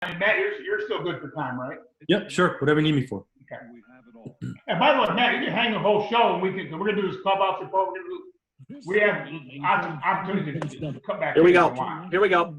Matt, you're still good for time, right? Yep, sure. Whatever you need me for. Okay. And by the way, Matt, you can hang the whole show, and we're gonna do this clubhouse report. We have opportunities to come back. Here we go. Here we go.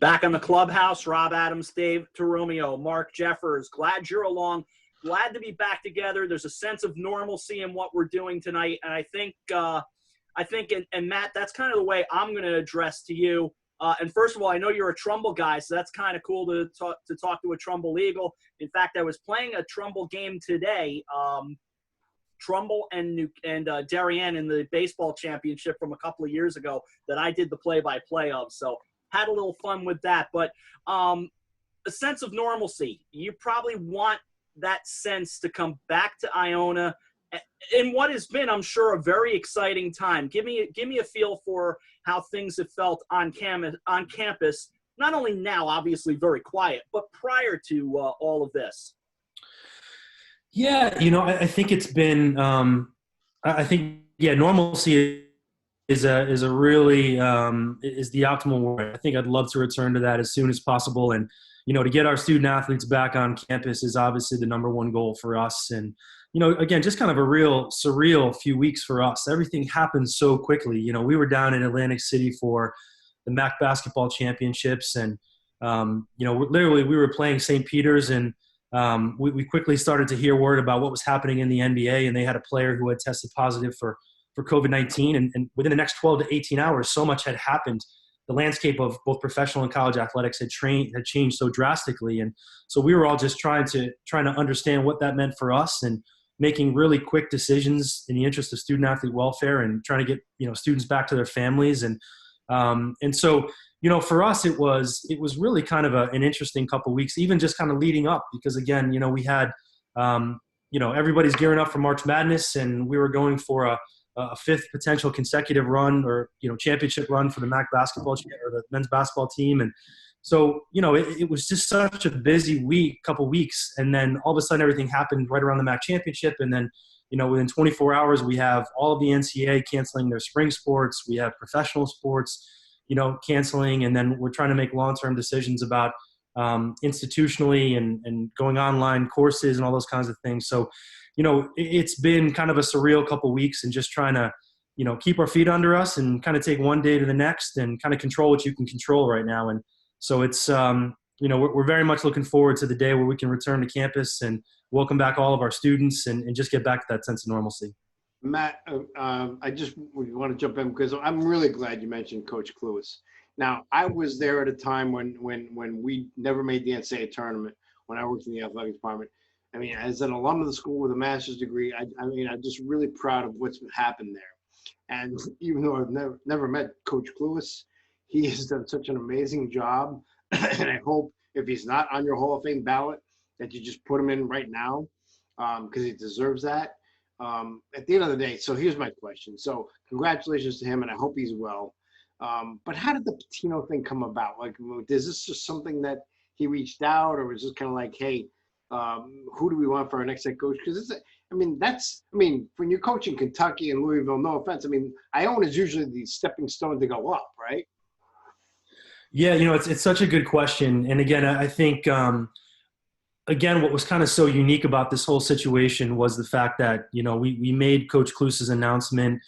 Back on the clubhouse, Rob Adams, Dave Toromio, Mark Jeffers. Glad you're along. Glad to be back together. There's a sense of normalcy in what we're doing tonight, and I think, and Matt, that's kind of the way I'm going to address to you. And first of all, I know you're a Trumbull guy, so that's kind of cool to talk to a Trumbull Eagle. In fact, I was playing a Trumbull game today, Trumbull and Darien in the baseball championship from a couple of years ago that I did the play-by-play of. So had a little fun with that. But a sense of normalcy. You probably want that sense to come back to Iona in what has been, I'm sure, a very exciting time. Give me a feel for how things have felt on campus, not only now, obviously very quiet, but prior to all of this. Yeah, I think it's been, normalcy is a really, is the optimal word. I think I'd love to return to that as soon as possible. And, to get our student athletes back on campus is obviously the number one goal for us. And, again, just kind of a real surreal few weeks for us. Everything happened so quickly. We were down in Atlantic City for the MAC basketball championships. And, literally we were playing St. Peter's, and we quickly started to hear word about what was happening in the NBA. And they had a player who had tested positive for COVID-19. And within the next 12 to 18 hours, so much had happened. The landscape of both professional and college athletics had changed so drastically. And so we were all just trying to understand what that meant for us and making really quick decisions in the interest of student athlete welfare and trying to get, students back to their families. And so, for us, it was really kind of an interesting couple of weeks, even just kind of leading up, because again, we had, everybody's gearing up for March Madness, and we were going for a fifth potential consecutive run or, championship run for the MAC basketball or the men's basketball team. And so, it was just such a busy couple weeks. And then all of a sudden everything happened right around the MAC championship. And then, within 24 hours, we have all of the NCAA canceling their spring sports. We have professional sports, canceling. And then we're trying to make long-term decisions about institutionally and going online courses and all those kinds of things. So, it's been kind of a surreal couple weeks and just trying to, keep our feet under us and kind of take one day to the next and kind of control what you can control right now. And so it's, we're very much looking forward to the day where we can return to campus and welcome back all of our students and just get back to that sense of normalcy. Matt, I just want to jump in because I'm really glad you mentioned Coach CLUBHOUSE. Now, I was there at a time when we never made the NCAA tournament, when I worked in the athletic department. I mean, as an alum of the school with a master's degree, I'm just really proud of what's happened there. And even though I've never met Coach CLUBHOUSE, he has done such an amazing job. And I hope if he's not on your Hall of Fame ballot, that you just put him in right now because he deserves that. At the end of the day, so here's my question. So congratulations to him, and I hope he's well. But how did the Pitino thing come about? Like, is this just something that he reached out, or was this kind of like, hey, who do we want for our next head coach? Because when you're coaching Kentucky and Louisville, no offense, Iona is usually the stepping stone to go up, right? Yeah, it's such a good question. And again, I think, what was kind of so unique about this whole situation was the fact that, we made Coach CLUBHOUSE's announcement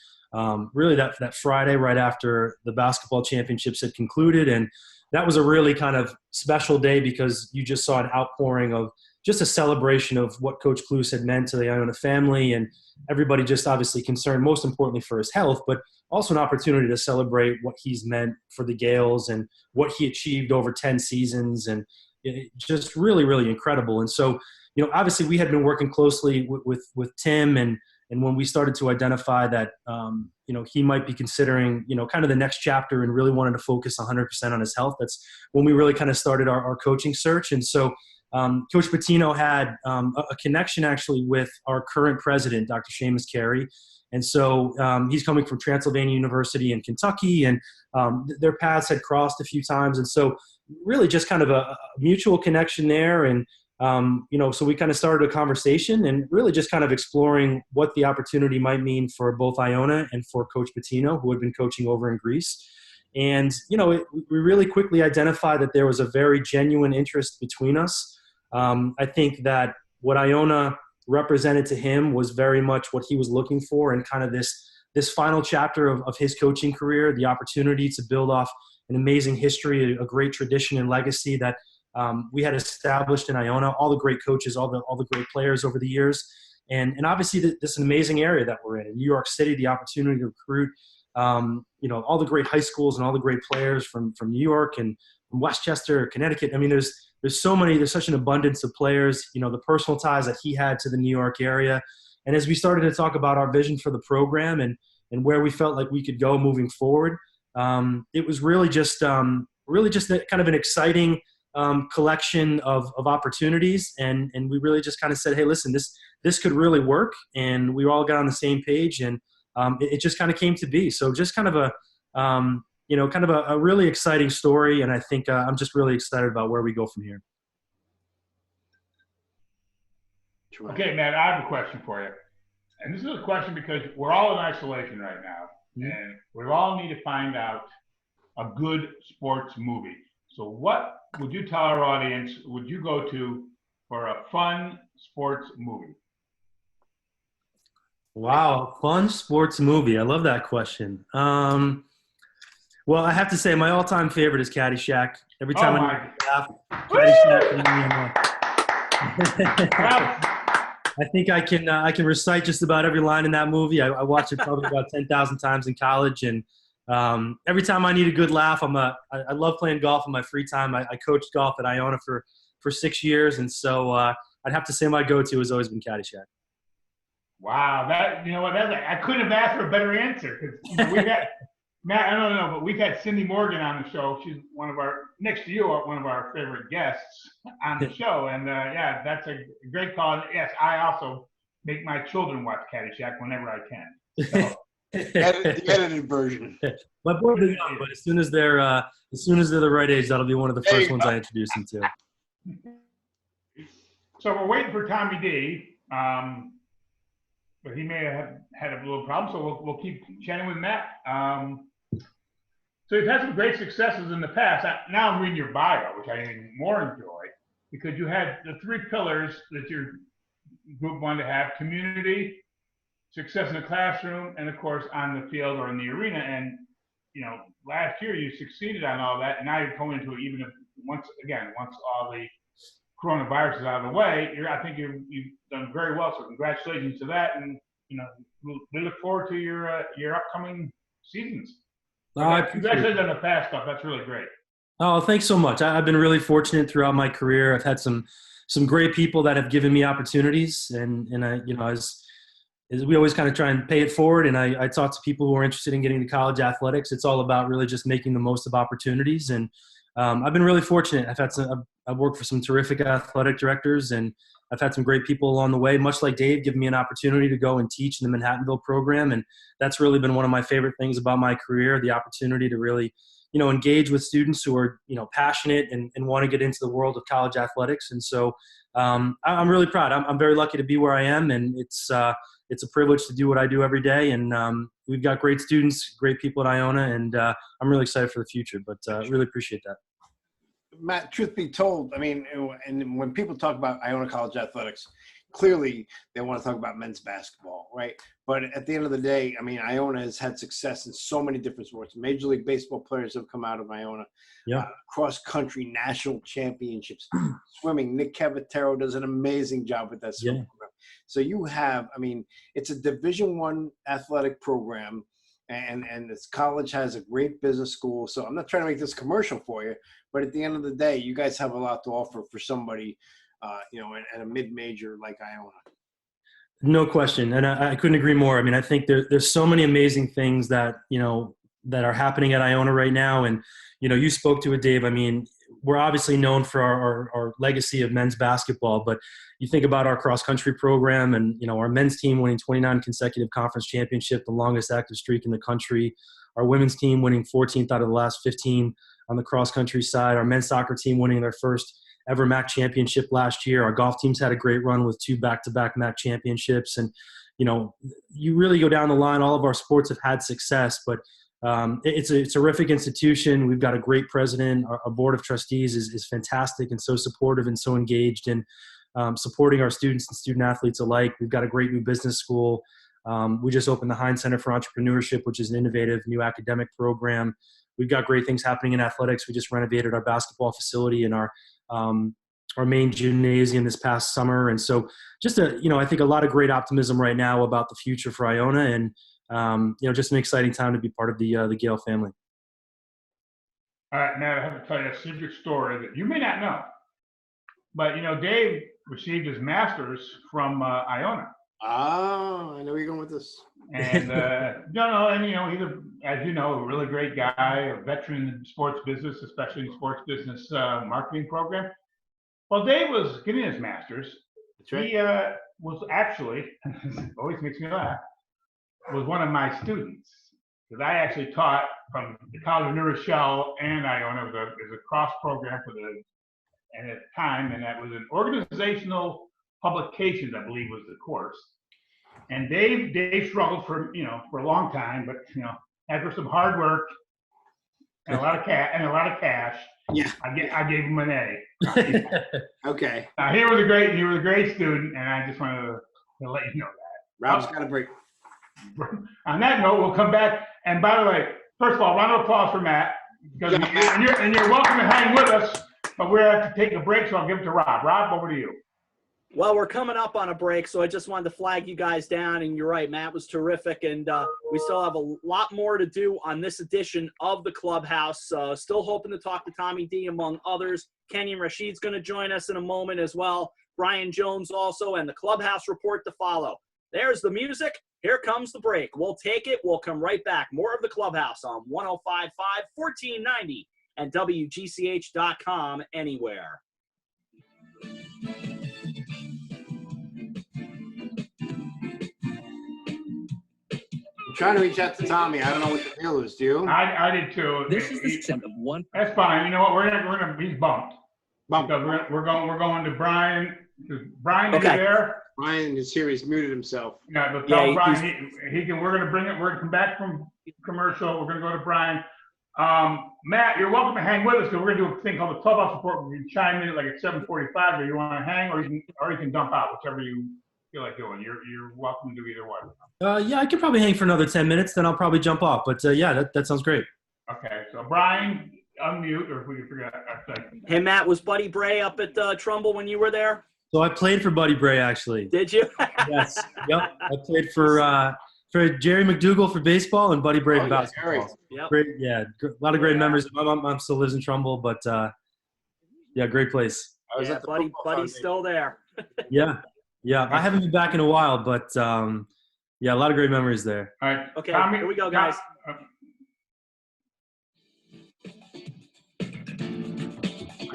really that Friday right after the basketball championships had concluded. And that was a really kind of special day because you just saw an outpouring of just a celebration of what Coach CLUBHOUSE had meant to the Iona family, and everybody just obviously concerned most importantly for his health, but also an opportunity to celebrate what he's meant for the Gales and what he achieved over 10 seasons, and just really, really incredible. And so, obviously we had been working closely with Tim, and when we started to identify that, he might be considering, kind of the next chapter and really wanted to focus 100% on his health, that's when we really kind of started our coaching search. And so Coach Pitino had a connection actually with our current president, Dr. Seamus Carey. And so he's coming from Transylvania University in Kentucky, and their paths had crossed a few times. And so really just kind of a mutual connection there. And so we kind of started a conversation and really just kind of exploring what the opportunity might mean for both Iona and for Coach Patino, who had been coaching over in Greece. And, we really quickly identified that there was a very genuine interest between us. I think that what Iona represented to him was very much what he was looking for, and kind of this final chapter of his coaching career, the opportunity to build off an amazing history, a great tradition and legacy that we had established in Iona, all the great coaches, all the great players over the years. And obviously this is an amazing area that we're in New York City, the opportunity to recruit, all the great high schools and all the great players from New York and from Westchester, Connecticut. I mean, there's such an abundance of players, the personal ties that he had to the New York area. And as we started to talk about our vision for the program and where we felt like we could go moving forward, it was really just kind of an exciting collection of opportunities. And we really just kind of said, hey, listen, this could really work. And we all got on the same page, and it just kind of came to be. So just kind of a really exciting story. And I think I'm just really excited about where we go from here. Okay, Matt, I have a question for you. And this is a question because we're all in isolation right now. And we all need to find out a good sports movie. So what would you tell our audience would you go to for a fun sports movie? Wow, fun sports movie. I love that question. Well, I have to say my all-time favorite is Caddyshack. Every time I laugh, Caddyshack. I think I can recite just about every line in that movie. I watched it probably about 10,000 times in college, and every time I need a good laugh, I love playing golf in my free time. I coached golf at Iona for 6 years, and so I'd have to say my go-to has always been Caddyshack. Wow, I couldn't have asked for a better answer, because we've had Matt. I don't know, but we've had Cindy Morgan on the show. She's one of our favorite guests on the show, and that's a great call. And yes, I also make my children watch Caddyshack whenever I can. So. The edited version. My boys are young, but as soon as they're the right age, that'll be one of the first ones I introduce them to. So we're waiting for Tommy D, but he may have had a little problem. So we'll keep chatting with Matt. So you've had some great successes in the past. Now I'm reading your bio, which I even more enjoy, because you had the 3 pillars that your group wanted to have: community, success in the classroom, and of course on the field or in the arena. And last year you succeeded on all that, and now you're going into it. Even if once all the coronavirus is out of the way, I think you've done very well. So congratulations to that, and we look forward to your upcoming seasons. Congratulations on the past stuff. That's really great. Oh, thanks so much. I've been really fortunate throughout my career. I've had some great people that have given me opportunities, and I, as we always kind of try and pay it forward. And I talk to people who are interested in getting to college athletics. It's all about really just making the most of opportunities. And I've been really fortunate. I've worked for some terrific athletic directors, and I've had some great people along the way, much like Dave, giving me an opportunity to go and teach in the Manhattanville program. And that's really been one of my favorite things about my career, the opportunity to really, engage with students who are, passionate and want to get into the world of college athletics. And so I'm really proud. I'm very lucky to be where I am, and it's a privilege to do what I do every day. And we've got great students, great people at Iona, and I'm really excited for the future, but really appreciate that. Matt, truth be told, I mean, and when people talk about Iona College athletics, clearly they want to talk about men's basketball, right? But at the end of the day, I mean, Iona has had success in so many different sports. Major League Baseball players have come out of Iona. Yeah. Cross-country national championships. Swimming, Nick Cavatero does an amazing job with that swimming program. So you have, I mean, it's a Division I athletic program, and this college has a great business school. So I'm not trying to make this commercial for you, but at the end of the day, you guys have a lot to offer for somebody, at a mid-major like Iona. No question. And I couldn't agree more. I mean, I think there's so many amazing things that, that are happening at Iona right now. And, you spoke to it, Dave. I mean, we're obviously known for our legacy of men's basketball, but you think about our cross-country program and, our men's team winning 29 consecutive conference championship, the longest active streak in the country, our women's team winning 14th out of the last 15 on the cross-country side, our men's soccer team winning their first ever MAC championship last year. Our golf team's had a great run with 2 back-to-back MAC championships. And, you know, you really go down the line, all of our sports have had success, but it's a terrific institution. We've got a great president. Our board of trustees is fantastic and so supportive and so engaged in supporting our students and student athletes alike. We've got a great new business school. We just opened the Heinz Center for Entrepreneurship, which is an innovative new academic program. We've got great things happening in athletics. We just renovated our basketball facility and our main gymnasium this past summer. And so just I think a lot of great optimism right now about the future for Iona, and just an exciting time to be part of the Gale family. All right, Matt, I have to tell you a secret story that you may not know. But, Dave received his master's from Iona. Oh, I know where you're going with this. And, he's, as you know, a really great guy, a veteran in sports business, especially in sports business marketing program. Well, Dave was getting his master's. That's right. He was actually, always makes me laugh, was one of my students. Because I actually taught from the College of New Rochelle and Iona. It was a cross program and at the time, and that was an organizational publications, I believe, was the course. And Dave struggled for a long time, but after some hard work and a lot of cash, yeah, I gave him an A. Okay. Now he was a great student, and I just wanted to let you know that. Rob's got a break. On that note, we'll come back. And by the way, first of all, round of applause for Matt, because you're welcome to hang with us. But we have to take a break, so I'll give it to Rob. Rob, over to you. Well, we're coming up on a break, so I just wanted to flag you guys down. And you're right, Matt was terrific. And we still have a lot more to do on this edition of the Clubhouse. Still hoping to talk to Tommy D, among others. Kenyon Rashid's going to join us in a moment as well. Brian Jones also, and the Clubhouse report to follow. There's the music. Here comes the break. We'll take it. We'll come right back. More of the Clubhouse on 105.5, 1490, and WGCH.com anywhere. I'm trying to reach out to Tommy. I don't know what the deal is. Do you? I did too. This is the sound of one. That's fine. You know what? We're gonna he's bumped. Bumped. Because we're going to Brian. Brian, Okay. are you there? Brian is here. He's muted himself. Yeah, but tell Yeah, Brian he can. We're gonna bring it. We're gonna come back from commercial. We're gonna go to Brian. Matt, you're welcome to hang with us because we're gonna do a thing called the Clubhouse report. We can chime in like at 7:45, or you want to hang, or you can dump out, whichever you feel like doing. You're welcome to do either one. Yeah, I could probably hang for another 10 minutes, then I'll probably jump off. But yeah, that sounds great. Okay, so Brian, unmute, or if we can figure out. Hey, Matt, was Buddy Bray up at Trumbull when you were there? So I played for Buddy Bray, actually. Did you? Yes. Yep. I played for Jerry McDougal for baseball and Buddy Bray for basketball. Jerry. Yep. Great, yeah, a lot of great memories. My mom still lives in Trumbull, but yeah, great place. I was Yeah, at the Buddy's football still there. Yeah. I haven't been back in a while, but yeah, a lot of great memories there. All right. Okay, Tommy, here we go, guys. I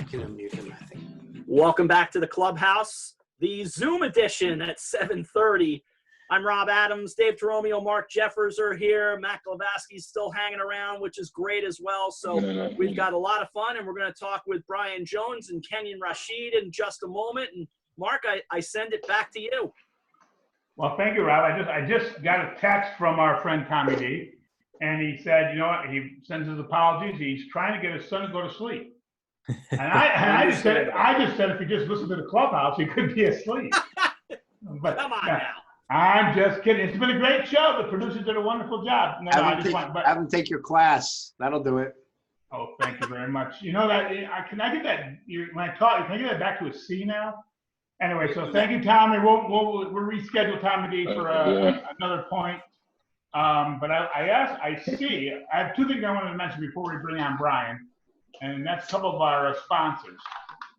can unmute him, I think. Welcome back to the Clubhouse, the Zoom edition at 7:30. I'm Rob Adams, Dave Toromio, Mark Jeffers are here. Matt Glavaski's still hanging around, which is great as well. So we've got a lot of fun, and we're going to talk with Brian Jones and Kenyon Rashid in just a moment. And Mark, I send it back to you. Well, thank you, Rob. I just got a text from our friend Tommy D, and he said, you know what? He sends his apologies. He's trying to get his son to go to sleep. And I just said if he just listened to the Clubhouse, he could be asleep. But Come on now. I'm just kidding. It's been a great show. The producers did a wonderful job. No, Have him take your class. That'll do it. Oh, thank you very much. You know that can I get that when I talk? Can I get that back to a C now? Anyway, so thank you, Tommy. We'll reschedule Tommy D for another point. But I have two things I wanted to mention before we bring on Brian, and that's a couple of our sponsors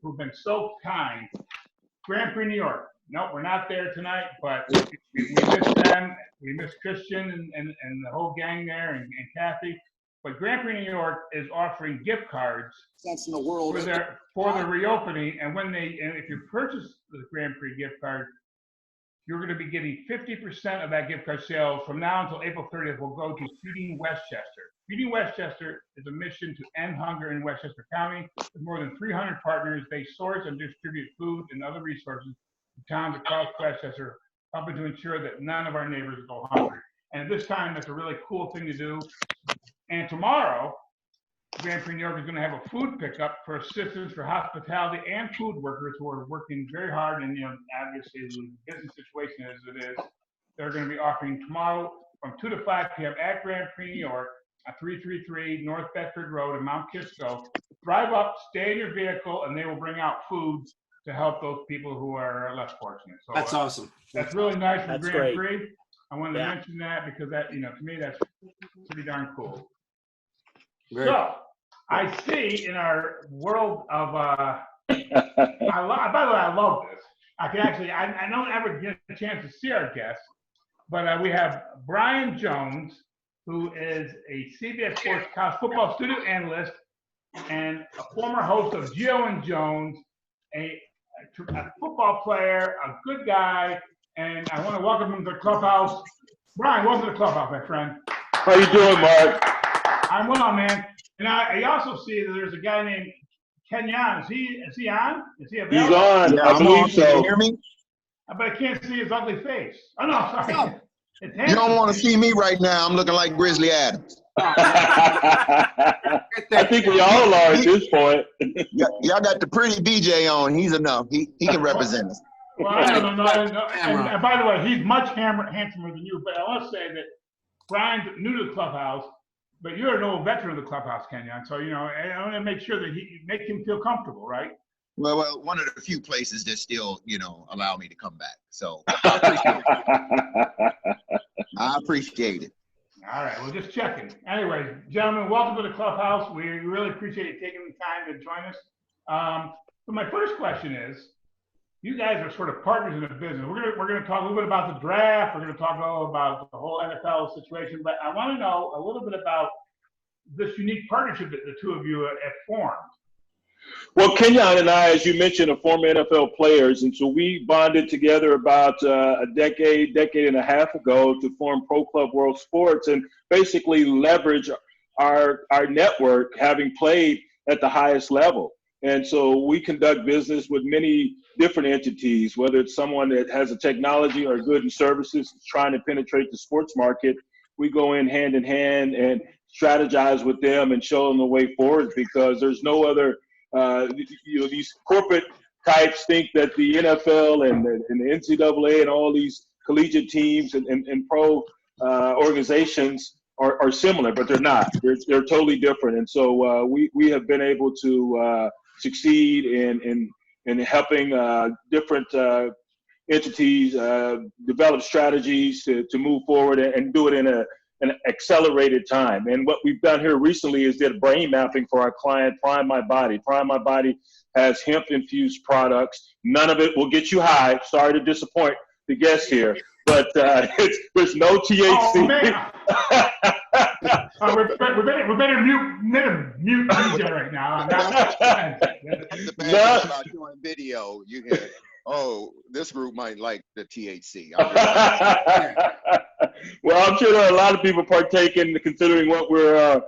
who've been so kind. Grand Prix New York. No, we're not there tonight, but we miss them. We miss Christian and the whole gang there and Kathy. But Grand Prix New York is offering gift cards Sense in the world for the reopening. And if you purchase the Grand Prix gift card, you're going to be getting 50% of that gift card sale from now until April 30th will go to Feeding Westchester. Feeding Westchester is a mission to end hunger in Westchester County. With more than 300 partners, they source and distribute food and other resources to towns across Westchester, helping to ensure that none of our neighbors go hungry. And at this time, that's a really cool thing to do. And tomorrow, Grand Prix New York is going to have a food pickup for assistance for hospitality and food workers who are working very hard. And, obviously the business situation as it is, they're going to be offering tomorrow from 2 to 5 p.m. at Grand Prix New York at 333 North Bedford Road in Mount Kisco. Drive up, stay in your vehicle, and they will bring out food to help those people who are less fortunate. So That's awesome. That's really nice for That's Grand great. Prix. I wanted to mention that because that, to me, that's pretty darn cool. So I see in our world of, by the way, I love this. I don't ever get a chance to see our guests, but we have Brian Jones, who is a CBS Sports college football studio analyst and a former host of Gio and Jones, a football player, a good guy, and I want to welcome him to the clubhouse. Brian, welcome to the clubhouse, my friend. How you doing, Mark? I'm well, man. And I also see that there's a guy named Kenyon. Is he on? Is he available? He's on. Yeah, I believe so. Can you hear me? But I can't see his ugly face. Oh, no, sorry. No. It's You don't want to see me right now. I'm looking like Grizzly Adams. I think we all are at this point. Y'all got the pretty BJ on. He's enough. He can represent us. Well, I don't know. And by the way, he's much handsomer than you. But I want to say that Brian's new to the clubhouse, but you're an old veteran of the clubhouse, Kenyon. So, I want to make sure that make him feel comfortable, right? Well, one of the few places that still, allow me to come back. So I appreciate it. All right, well, just checking. Anyways, gentlemen, welcome to the clubhouse. We really appreciate you taking the time to join us. So my first question is, you guys are sort of partners in the business. We're gonna talk a little bit about the draft. We're gonna talk a little about the whole NFL situation, but I want to know a little bit about this unique partnership that the two of you have formed. Well, Kenyon and I, as you mentioned, are former NFL players, and so we bonded together about a decade and a half ago to form Pro Club World Sports and basically leverage our network, having played at the highest level. And so we conduct business with many different entities, whether it's someone that has a technology or goods and services trying to penetrate the sports market. We go in hand and strategize with them and show them the way forward, because there's no other these corporate types think that the NFL and the NCAA and all these collegiate teams and pro organizations are similar, but they're not. They're totally different. And so we have been able to succeed in helping different entities develop strategies to move forward and do it in an accelerated time. And what we've done here recently is did brain mapping for our client, Prime My Body. Prime My Body has hemp-infused products. None of it will get you high. Sorry to disappoint the guests here, but there's no THC. Oh, man. We better mute DJ right now. That's the bad thing about doing video. You hear, this group might like the THC. Well, I'm sure there are a lot of people partaking, considering what we're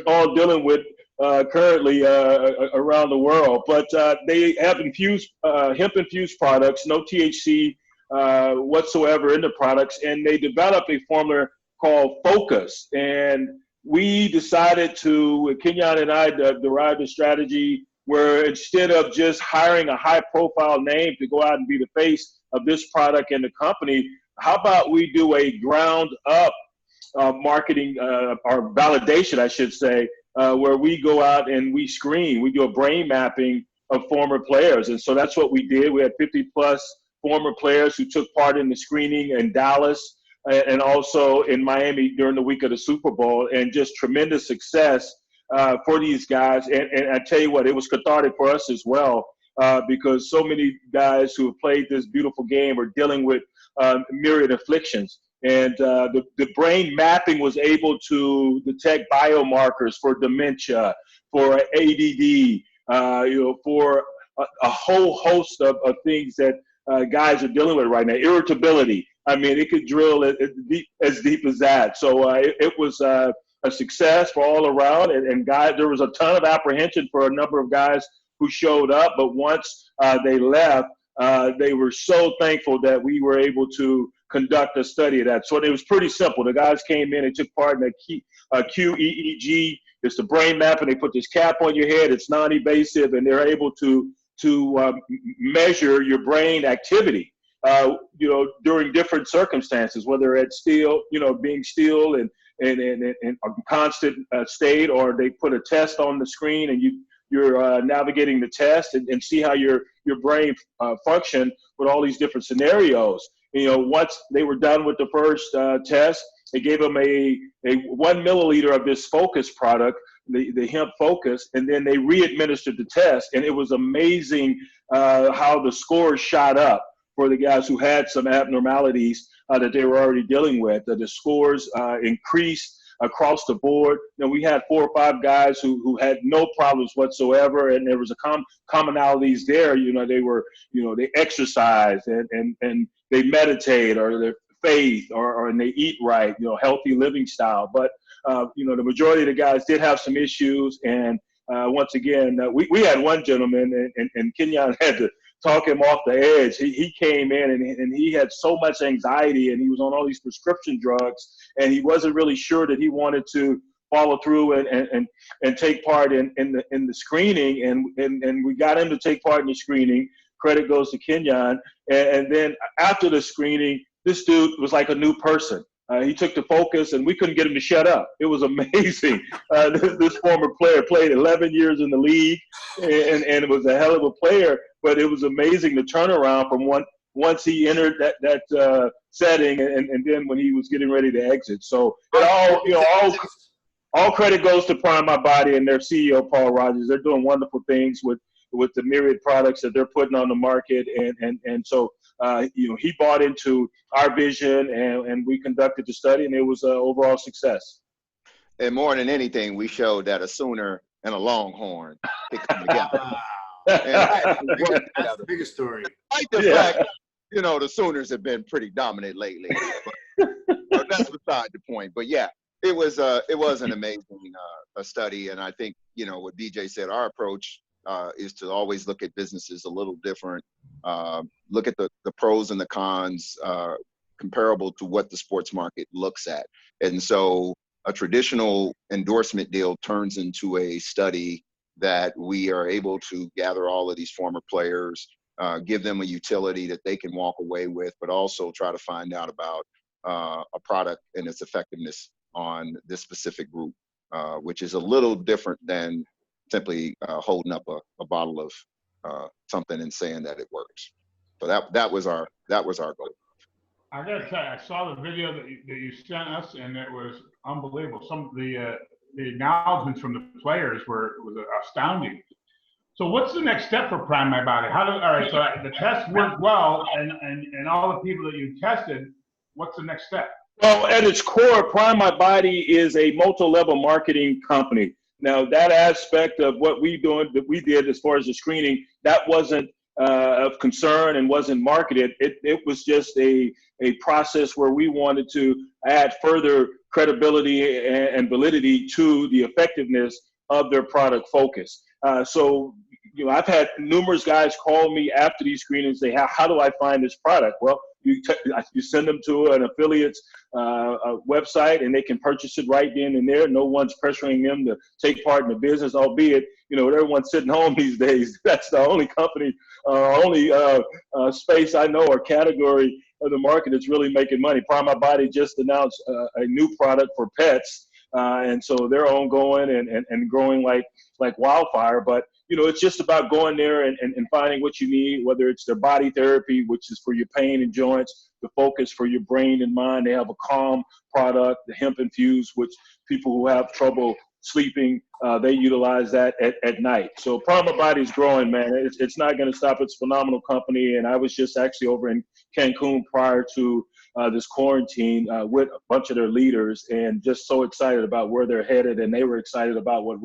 all dealing with currently around the world. But they have hemp-infused products, no THC whatsoever in the products, and they developed a formula called Focus. And we decided Kenyon and I derived a strategy where instead of just hiring a high-profile name to go out and be the face of this product and the company, how about we do a ground-up marketing or validation, I should say, where we go out and we screen. We do a brain mapping of former players. And so that's what we did. We had 50-plus former players who took part in the screening in Dallas and also in Miami during the week of the Super Bowl, and just tremendous success for these guys. And I tell you what, it was cathartic for us as well, because so many guys who have played this beautiful game are dealing with myriad afflictions. And the brain mapping was able to detect biomarkers for dementia, for ADD, for a whole host of things that guys are dealing with right now. Irritability. I mean, it could drill as deep as that. So it was a success for all around. And guys, there was a ton of apprehension for a number of guys who showed up. But once they left, they were so thankful that we were able to conduct a study of that. So it was pretty simple. The guys came in and took part in a QEEG. It's the brain map, and they put this cap on your head. It's non-invasive, and they're able to measure your brain activity, during different circumstances, whether it's still, being still and a constant state, or they put a test on the screen and you're navigating the test and see how your brain function with all these different scenarios. Once they were done with the first test, they gave them a 1 milliliter of this focus product, the hemp focus, and then they re-administered the test. And it was amazing how the scores shot up for the guys who had some abnormalities that they were already dealing with. The scores increased across the board. We had 4 or 5 guys who had no problems whatsoever, and there was commonalities there. They exercise and they meditate, or their faith, or and they eat right, healthy living style. But the majority of the guys did have some issues, and once again, we had one gentleman, and Kenyon had to talk him off the edge. He came in and he had so much anxiety, and he was on all these prescription drugs, and he wasn't really sure that he wanted to follow through and take part in the screening, and we got him to take part in the screening. Credit goes to Kenyon. And then after the screening, this dude was like a new person. He took the focus, and we couldn't get him to shut up. It was amazing. This former player played 11 years in the league, and it was a hell of a player. But it was amazing the turnaround from once he entered that setting, and then when he was getting ready to exit. So all credit goes to Prime My Body and their CEO Paul Rogers. They're doing wonderful things with the myriad products that they're putting on the market, and so he bought into our vision, and we conducted the study, and it was an overall success. And more than anything, we showed that a Sooner and a Longhorn could come together. That's the biggest story. Despite the fact, the Sooners have been pretty dominant lately, but that's beside the point. But yeah, it was an amazing study, and I think what DJ said, our approach is to always look at businesses a little different, look at the pros and the cons, comparable to what the sports market looks at. And so a traditional endorsement deal turns into a study that we are able to gather all of these former players, give them a utility that they can walk away with, but also try to find out about a product and its effectiveness on this specific group, which is a little different than simply holding up a bottle of something and saying that it works. So that was our goal. I gotta tell you, I saw the video that you sent us, and it was unbelievable. Some of the acknowledgments from the players was astounding. So what's the next step for Prime My Body? All right, so the test worked well, and all the people that you tested, what's the next step? Well, at its core, Prime My Body is a multi-level marketing company. Now, that aspect of what we did as far as the screening, that wasn't of concern and wasn't marketed. It was just a process where we wanted to add further credibility and validity to the effectiveness of their product focus. So I've had numerous guys call me after these screenings and say, how do I find this product? Well, you send them to an affiliate's website, and they can purchase it right then and there. No one's pressuring them to take part in the business, albeit, everyone's sitting home these days. That's the only company, only space I know or category of the market that's really making money. Prime My Body just announced a new product for pets, and so they're ongoing and growing like wildfire. But it's just about going there and finding what you need, whether it's their body therapy, which is for your pain and joints, the focus for your brain and mind. They have a calm product, the hemp infused, which people who have trouble sleeping, they utilize that at night. So Prime My Body is growing, man. It's not going to stop. It's a phenomenal company. And I was just actually over in Cancun prior to this quarantine with a bunch of their leaders, and just so excited about where they're headed. And they were excited about what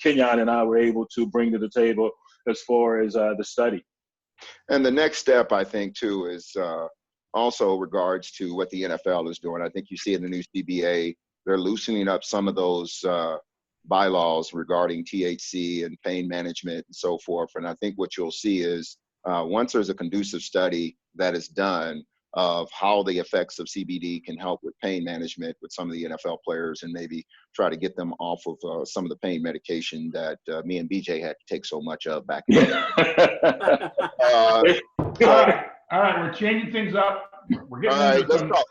Kenyon and I were able to bring to the table as far as the study. And the next step, I think, too, is also regards to what the NFL is doing. I think you see in the new CBA, they're loosening up some of those bylaws regarding THC and pain management and so forth. And I think what you'll see is once there's a conducive study that is done of how the effects of CBD can help with pain management with some of the NFL players, and maybe try to get them off of some of the pain medication that me and BJ had to take so much of back in the day. All right, we're changing things up. We're getting All right, into let's some talk.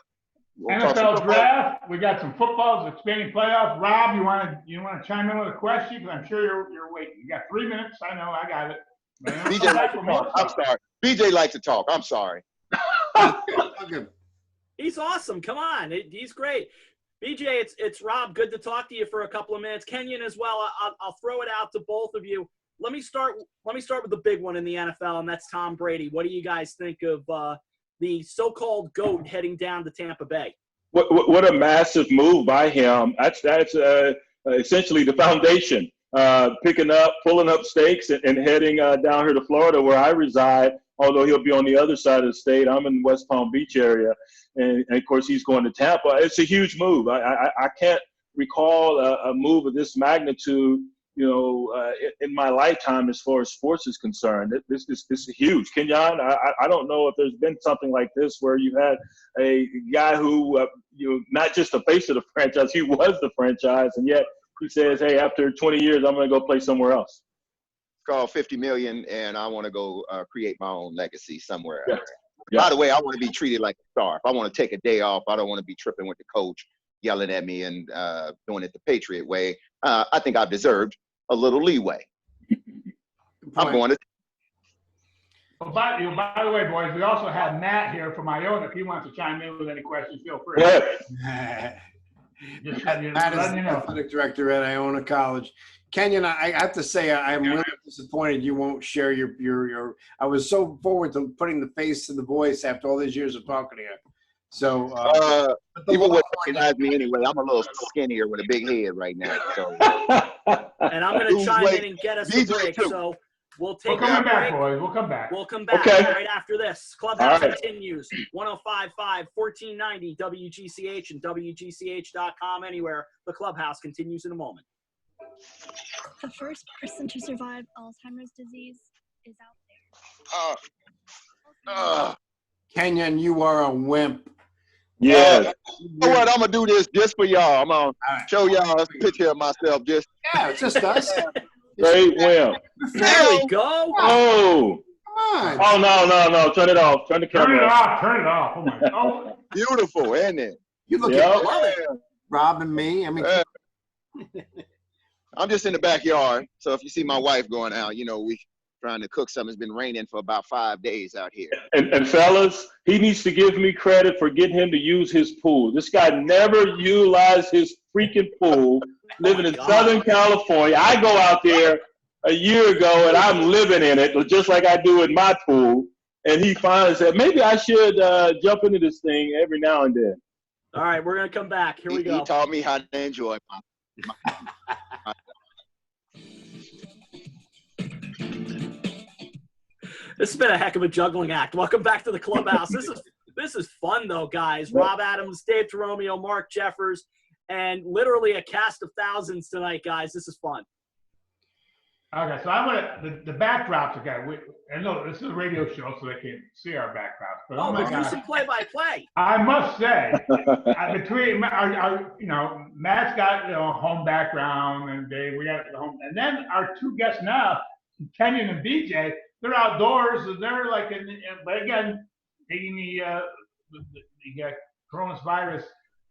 We'll talk some NFL football. draft. We got some footballs, expanding playoffs. Rob, you want to chime in with a question? Because I'm sure you're waiting. You got 3 minutes. I know. I got it. BJ likes to talk. I'm sorry. BJ likes to talk. I'm sorry. He's awesome. Come on. He's great. BJ, it's Rob. Good to talk to you for a couple of minutes. Kenyon as well. I'll throw it out to both of you. Let me start with the big one in the NFL, and that's Tom Brady. What do you guys think of the so-called GOAT heading down to Tampa Bay? What a massive move by him. That's essentially the foundation. Pulling up stakes and heading down here to Florida where I reside, although he'll be on the other side of the state. I'm in the West Palm Beach area. And of course, he's going to Tampa. It's a huge move. I can't recall a move of this magnitude, in my lifetime as far as sports is concerned. This is huge. Kenyon, I don't know if there's been something like this where you had a guy who, not just the face of the franchise, he was the franchise, and yet he says, hey, after 20 years, I'm going to go play somewhere else. It's called $50 million, and I want to go create my own legacy somewhere else. Yeah. By the way, I want to be treated like a star. If I want to take a day off, I don't want to be tripping with the coach yelling at me and doing it the Patriot way. I think I've deserved a little leeway. I'm going to. Well, by the way, boys, we also have Matt here from Iona. If he wants to chime in with any questions, feel free. Yeah. Matt is the athletic director at Iona College. Kenyon, I have to say, I'm really disappointed you won't share your. I was so forward to putting the face to the voice after all these years of talking to you. So people would recognize me anyway. I'm a little skinnier with a big head right now. So. And I'm going to chime in and get us a break. So we'll take We're coming back, boys. We'll come back. We'll come back right after this. Clubhouse continues. 105.5, 1490 WGCH and WGCH.com anywhere. The Clubhouse continues in a moment. The first person to survive Alzheimer's disease is out there. Kenyon, you are a wimp. Yeah. You know what? I'm going to do this just for y'all. I'm going to show y'all a picture of myself. It's just us. Great wimp. There we go. Oh. Come on. Oh, no. Turn it off. Turn the camera off. Turn it off. Oh, my God. Beautiful, isn't it? You look Yep. at Rob and me. I mean, I'm just in the backyard. So if you see my wife going out, we trying to cook something. It's been raining for about 5 days out here. And fellas, he needs to give me credit for getting him to use his pool. This guy never utilized his freaking pool, living in Southern California. I go out there a year ago and I'm living in it, just like I do in my pool. And he finally said, maybe I should jump into this thing every now and then. All right, we're going to come back. Here we go. He taught me how to enjoy my This has been a heck of a juggling act. Welcome back to the Clubhouse. This is fun, though, guys. Rob Adams, Dave Toromio, Mark Jeffers, and literally a cast of thousands tonight, guys. This is fun. Okay, so I'm gonna the backdrops again. I know this is a radio show, so they can't see our backdrops. But but do some play-by-play. I must say, between Matt's got home background, and Dave, we got the home, and then our two guests now, Kenyon and BJ, they're outdoors, and they're like but again, taking the coronavirus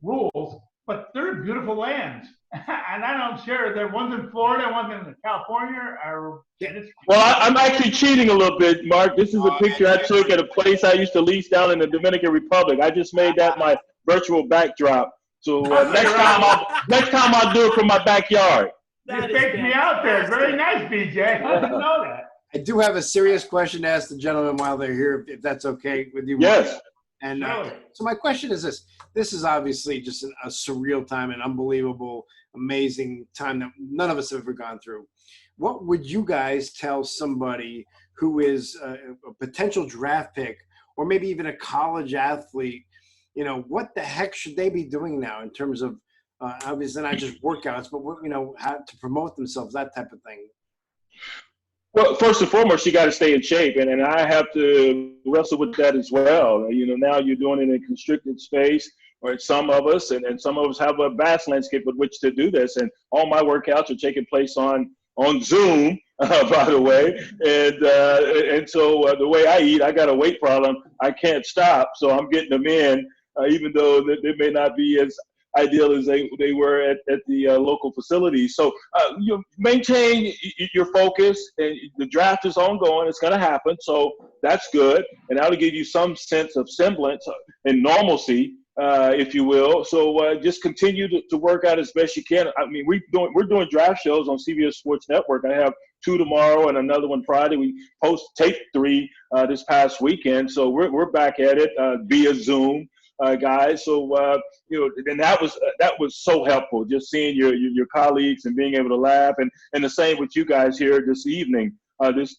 rules, but they're beautiful lands. And I don't share. There one's in Florida, one's in California. Well, I'm actually cheating a little bit, Mark. This is a picture I took at a place I used to lease down in the Dominican Republic. I just made that my virtual backdrop. So next time I'll do it from my backyard. You faked me out there. Very nice, BJ. I didn't know that. I do have a serious question to ask the gentlemen while they're here, if that's okay with you. Yes. And Surely. so my question is this. This is obviously just a surreal time, an unbelievable, amazing time that none of us have ever gone through. What would you guys tell somebody who is a potential draft pick or maybe even a college athlete? You know, what the heck should they be doing now in terms of obviously not just workouts, but, you know, how to promote themselves, that type of thing? Well, first and foremost, you got to stay in shape, and I have to wrestle with that as well. You know, now you're doing it in a constricted space, or some of us, and some of us have a vast landscape with which to do this. And all my workouts are taking place on Zoom, by the way. And so the way I eat, I got a weight problem. I can't stop, so I'm getting them in, even though they may not be as ideal as they were at the local facilities. So you maintain your focus, and the draft is ongoing. It's going to happen, so that's good, and that'll give you some sense of semblance and normalcy, if you will. So just continue to work out as best you can. I mean, we're doing draft shows on CBS Sports Network. I have 2 tomorrow and another one Friday. We tape 3 this past weekend, so we're back at it via Zoom. Guys, so you know, and that was so helpful, just seeing your colleagues and being able to laugh, and the same with you guys here this evening.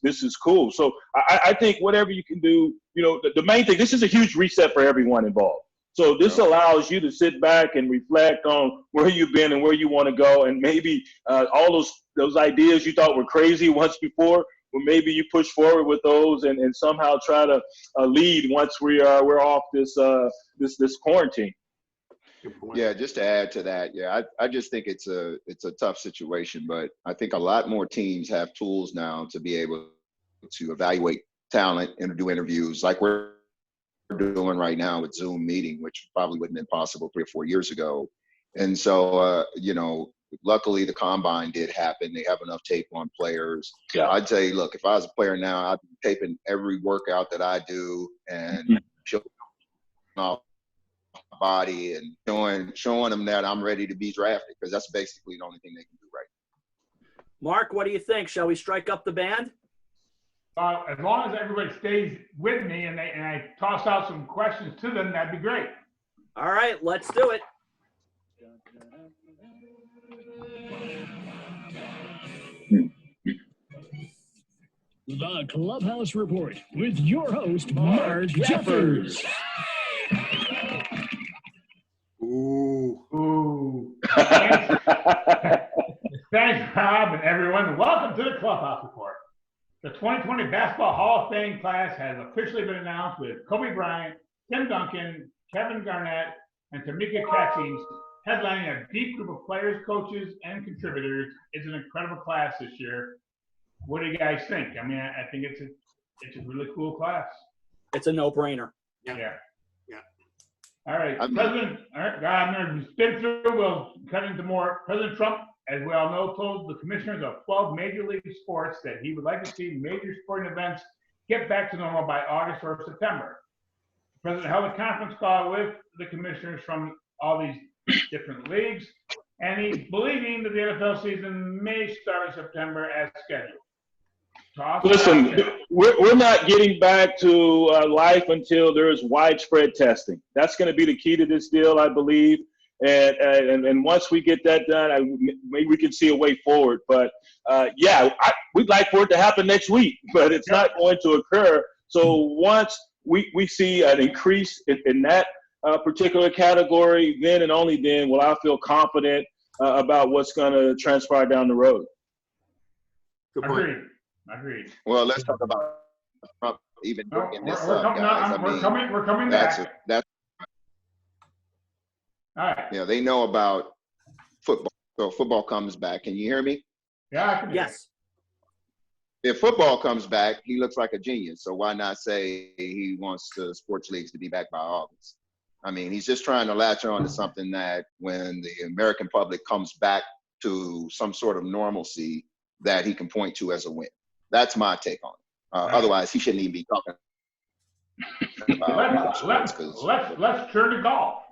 This is cool. So I think whatever you can do, you know, the main thing, this is a huge reset for everyone involved. So this allows you to sit back and reflect on where you've been and where you want to go, and maybe all those ideas you thought were crazy once before. Well, maybe you push forward with those and somehow try to lead once we're off this quarantine. Yeah, just to add to that, yeah, I just think it's a tough situation, but I think a lot more teams have tools now to be able to evaluate talent and do interviews like we're doing right now with Zoom meeting, which probably wouldn't have been possible 3 or 4 years ago. And so, you know, luckily the combine did happen. They have enough tape on players. Yeah. I'd say, look, if I was a player now, I'd be taping every workout that I do and showing off my body and showing them that I'm ready to be drafted, because that's basically the only thing they can do right now. Mark, what do you think? Shall we strike up the band? As long as everybody stays with me and I toss out some questions to them, that'd be great. All right, let's do it. The Clubhouse Report with your host, Mark Jeffers. Ooh. Thanks, Rob, and everyone. Welcome to the Clubhouse Report. The 2020 Basketball Hall of Fame class has officially been announced, with Kobe Bryant, Tim Duncan, Kevin Garnett, and Tamika Catchings headlining a deep group of players, coaches, and contributors. It's an incredible class this year. What do you guys think? I mean, I think it's a really cool class. It's a no-brainer. Yeah. All right, President. All right, I'm going to spin through. We'll cut into more. President Trump, as we all know, told the commissioners of 12 major league sports that he would like to see major sporting events get back to normal by August or September. The president held a conference call with the commissioners from all these different leagues, and he's believing that the NFL season may start in September as scheduled. Listen, we're not getting back to life until there is widespread testing. That's going to be the key to this deal, I believe. And once we get that done, maybe we can see a way forward. But we'd like for it to happen next week, but it's not going to occur. So once we see an increase in that particular category, then and only then will I feel confident about what's going to transpire down the road. Good point. Agreed. Well, let's talk about Trump even bringing this up, guys. We're coming back. That's all right. Yeah, they know about football. So football comes back. Can you hear me? Yeah, I can hear Yes. If football comes back, he looks like a genius. So why not say he wants the sports leagues to be back by August? I mean, he's just trying to latch on to something that when the American public comes back to some sort of normalcy, that he can point to as a win. That's my take on it. Otherwise, he shouldn't even be talking about let's turn to golf.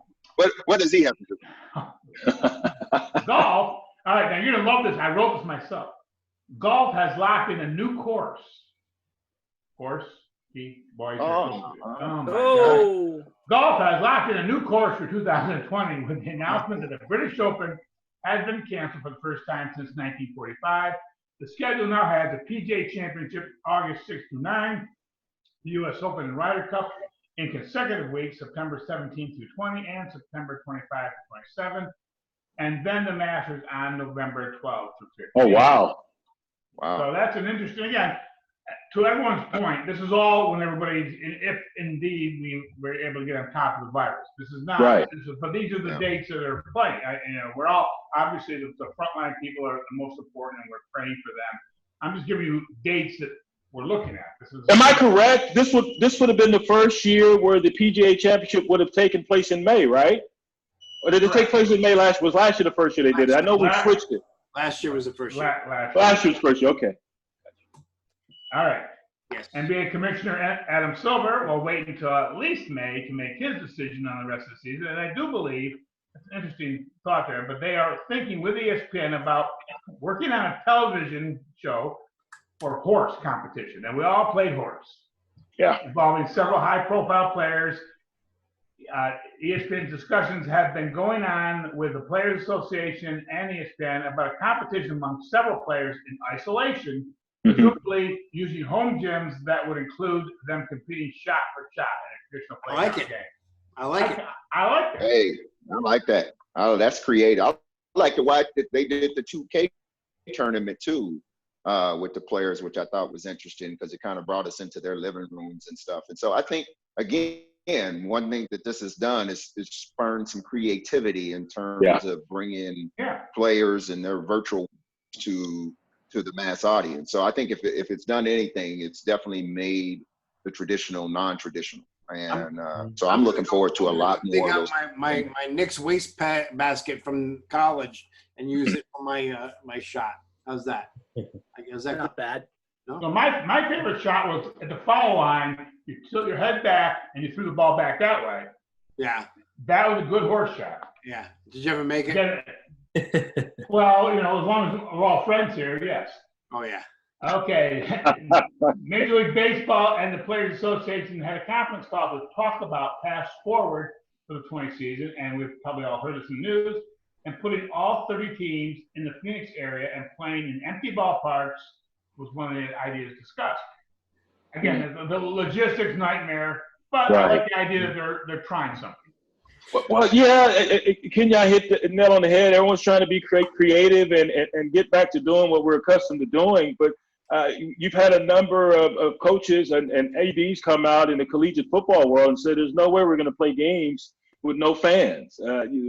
What does he have to do? Golf. All right, now you're gonna love this. I wrote this myself. Golf has locked in a new course. Boys. Oh. Golf has locked in a new course for 2020 with the announcement that the British Open has been canceled for the first time since 1945. The schedule now has the PGA Championship August 6 through 9, the U.S. Open and Ryder Cup in consecutive weeks, September 17 through 20 and September 25 to 27, and then the Masters on November 12 through 15. Oh, wow. Wow. So that's an interesting, again, to everyone's point, this is all when everybody's, if indeed we were able to get on top of the virus. This is not, Right. But these are the dates that are playing. We're all, obviously the frontline people are the most important and we're praying for them. I'm just giving you dates that we're looking at. This is. Am I correct? This would have been the first year where the PGA Championship would have taken place in May, right? Or did it take place in May last? Was last year the first year they did it? I know we switched it. Last year was the first year. Last year was the first year. Okay. All right. Yes. NBA Commissioner Adam Silver will wait until at least May to make his decision on the rest of the season. And I do believe, it's an interesting thought there, but they are thinking with ESPN about working on a television show for horse competition. And we all played horse. Yeah. Involving several high-profile players. ESPN's discussions have been going on with the Players Association and ESPN about a competition among several players in isolation, presumably using home gyms that would include them competing shot for shot in a traditional play game. I like it. I like it. Hey, I like that. Oh, that's creative. I like the way that they did the 2K tournament too, with the players, which I thought was interesting because it kind of brought us into their living rooms and stuff. And so I think, again, one thing that this has done is spurred some creativity in terms of bringing players and their virtual to the mass audience. So I think if it's done anything, it's definitely made the traditional non-traditional. And so I'm looking forward to a lot more of those. My Knicks waste basket from college and use it for my my shot. How's that? Is that Not bad. No? So my favorite shot was at the foul line. You tilt your head back and you threw the ball back that way. Yeah. That was a good horse shot. Yeah. Did you ever make it? Well, as long as we're all friends here, yes. Oh, yeah. Okay. Major League Baseball and the Players Association had a conference call to talk about paths forward for the 20 season, and we've probably all heard this in the news, and putting all 30 teams in the Phoenix area and playing in empty ballparks was one of the ideas discussed. Again, the logistics nightmare, but I like the idea that they're trying something. Well, yeah, Kenya hit the nail on the head. Everyone's trying to be creative and get back to doing what we're accustomed to doing. But you've had a number of coaches and ADs come out in the collegiate football world and say there's no way we're going to play games with no fans.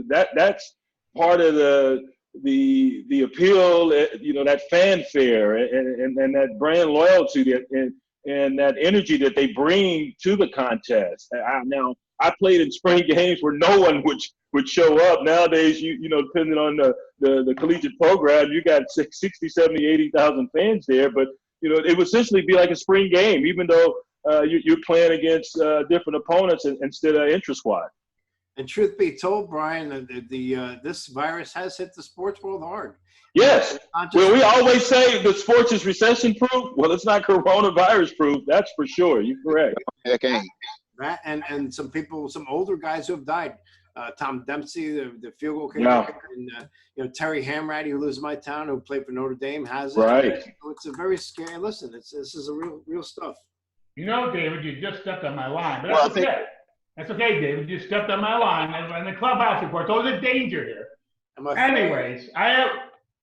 That's part of the appeal, that fanfare and that brand loyalty and that energy that they bring to the contest. Now, I played in spring games where no one would show up. Nowadays, depending on the collegiate program, you got 60, 70, 80,000 fans there. But, it would essentially be like a spring game, even though you're playing against different opponents instead of intra-squad. And truth be told, Brian, this virus has hit the sports world hard. Yes. Well, we always say the sports is recession-proof. Well, it's not coronavirus-proof. That's for sure. You're correct. Heck ain't. That and some older guys who have died. Tom Dempsey, the field goal kicker, and Terry Hamratty, who lives in my town, who played for Notre Dame, has it. Right. So it's a very scary. Listen, this is a real stuff. David, you just stepped on my line, but that's okay. That's okay, David. You stepped on my line, and the clubhouse report. There's a danger here. Anyways, I have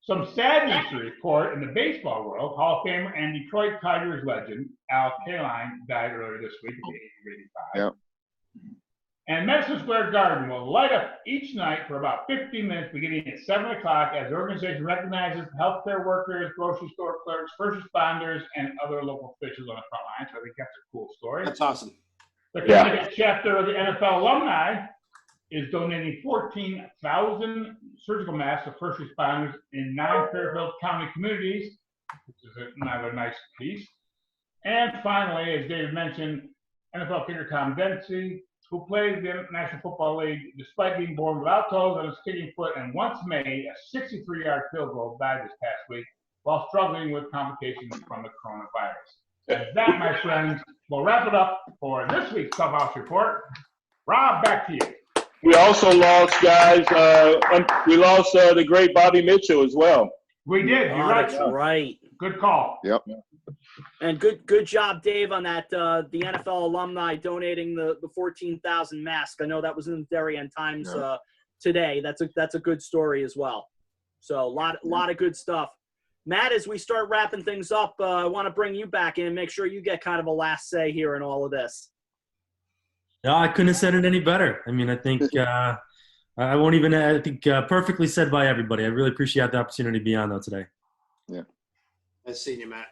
some sad news to report in the baseball world. Hall of Famer and Detroit Tigers legend Al Kaline died earlier this week at the age of 85. Yep. And Madison Square Garden will light up each night for about 15 minutes beginning at 7 o'clock as the organization recognizes healthcare workers, grocery store clerks, first responders, and other local officials on the front line. So I think that's a cool story. That's awesome. The Connecticut chapter of the NFL alumni is donating 14,000 surgical masks to first responders in 9 Fairfield County communities, which is another nice piece. And finally, as David mentioned, NFL kicker Tom Dempsey, who played in the National Football League despite being born without toes on his kicking foot and once made a 63-yard field goal, died this past week while struggling with complications from the coronavirus. And that, my friends, will wrap it up for this week's Clubhouse Report. Rob, back to you. We also lost, guys. We lost the great Bobby Mitchell as well. We did. You're Oh, right. that's right. Good call. Yep. And good job, Dave, on that. The NFL alumni donating the 14,000 masks. I know that was in the Darien Times today. That's a good story as well. So a lot of good stuff. Matt, as we start wrapping things up, I want to bring you back in and make sure you get kind of a last say here in all of this. No, I couldn't have said it any better. I mean, I think I think perfectly said by everybody. I really appreciate the opportunity to be on though today. Yeah. Nice seeing you, Matt.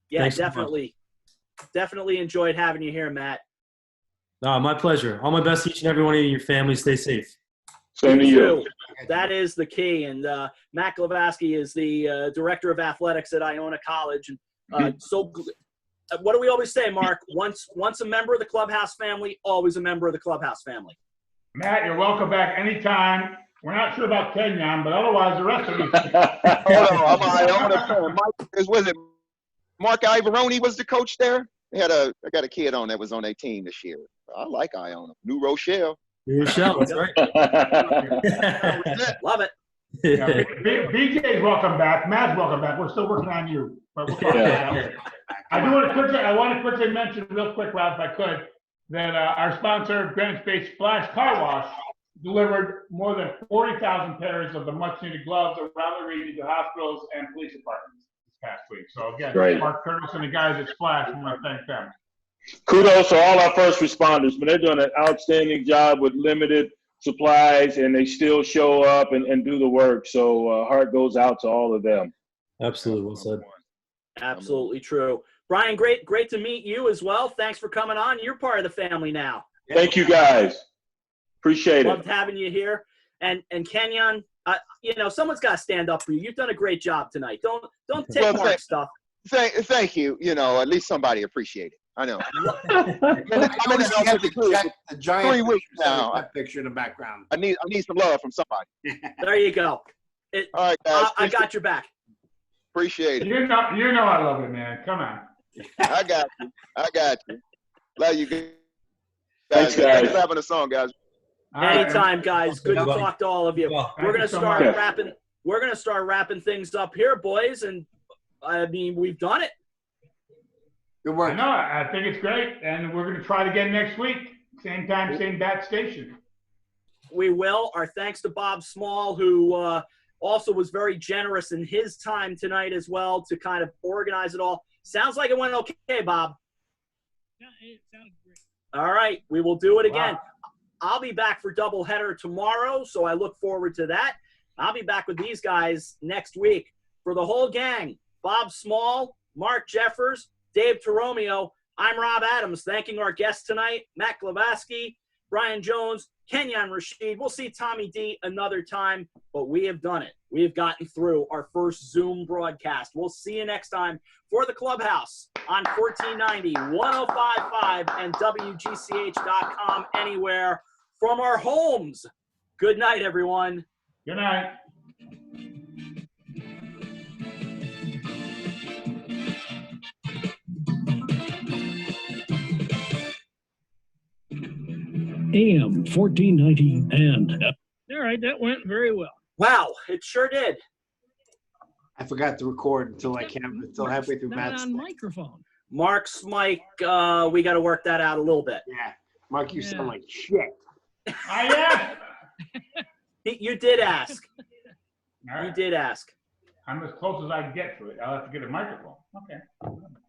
Yeah, Thanks so definitely enjoyed having you here, Matt. My pleasure. All my best to each and every one of you and your family. Stay safe. Same to you. That is the key. And Matt Glavaski is the director of athletics at Iona College. And what do we always say, Mark? Once a member of the Clubhouse family, always a member of the Clubhouse family. Matt, you're welcome back anytime. We're not sure about Kenyon, but otherwise the rest of you. Hold on, I'm Iona fan. Was it Mark Ivoroni was the coach there? I got a kid on that was on their team this year. I like Iona. New Rochelle. New Rochelle, that's right. Love it. Yeah, BJ's welcome back. Matt's welcome back. We're still working on you. But we'll talk about that later. I want to quickly mention real quick, Ralph, if I could, that our sponsor, Greenwich-based Splash Car Wash, delivered more than 40,000 pairs of the much-needed gloves around the region to hospitals and police departments this past week. So again, Great. Mark Curtis and the guys at Splash, we want to thank them. Kudos to all our first responders, but they're doing an outstanding job with limited supplies, and they still show up and do the work. So heart goes out to all of them. Absolutely, well said. Absolutely true. Brian, great to meet you as well. Thanks for coming on. You're part of the family now. Thank you, guys. Appreciate Loved it. having you here. And Kenyon, someone's got to stand up for you. You've done a great job tonight. Don't take Mark's stuff. Thank you. At least somebody appreciate it. I know. I'm in the giant 3 weeks now. That picture in the background. I need some love from somebody. There you go. All right, guys. I got your back. Appreciate it. You know I love it, man. Come on. I got you. Love you guys. Thanks, guys. Thanks for having us on, guys. Anytime, guys. Good to Bye. talk to all of you. We're gonna start wrapping. We're gonna start wrapping things up here, boys. And I mean, we've done it. Good work. I know. I think it's great, and we're going to try it again next week. Same time, same bat station. We will. Our thanks to Bob Small, who also was very generous in his time tonight as well to kind of organize it all. Sounds like it went okay, Bob. Yeah, it sounded great. All right. We will do it again. Wow. I'll be back for doubleheader tomorrow, so I look forward to that. I'll be back with these guys next week. For the whole gang, Bob Small, Mark Jeffers, Dave Toromio, I'm Rob Adams, thanking our guests tonight, Matt Glavaski, Brian Jones, Kenyon Rashid. We'll see Tommy D another time, but we have done it. We have gotten through our first Zoom broadcast. We'll see you next time for the Clubhouse on 1490, 105.5, and WGCH.com anywhere from our homes. Good night, everyone. Good night. AM 1490 and. All right, that went very well. Wow, it sure did. I forgot to record until halfway through Not Matt's on thing. microphone. Mark's mic, we got to work that out a little bit. Yeah. Mark, you Yeah. sound like shit. You did ask. All right. You did ask. I'm as close as I can get to it. I'll have to get a microphone. Okay.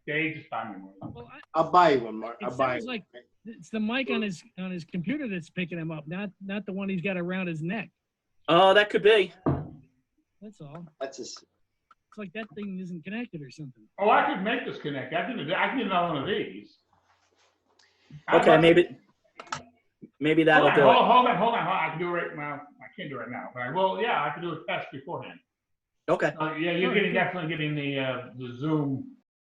Dave, just find me one. Well, I'll buy you one, Mark. it I'll buy sounds you. like it's the mic on his computer that's picking him up, not the one he's got around his neck. Oh, that could be. That's all. That's his. It's like that thing isn't connected or something. Oh, I could make this connect. I can get another one of these. Okay, maybe that'll do it. Hold on. I can do it right now. I can't do it right now, but I will. Yeah, I can do a test beforehand. Okay. Yeah, you're definitely getting the Zoom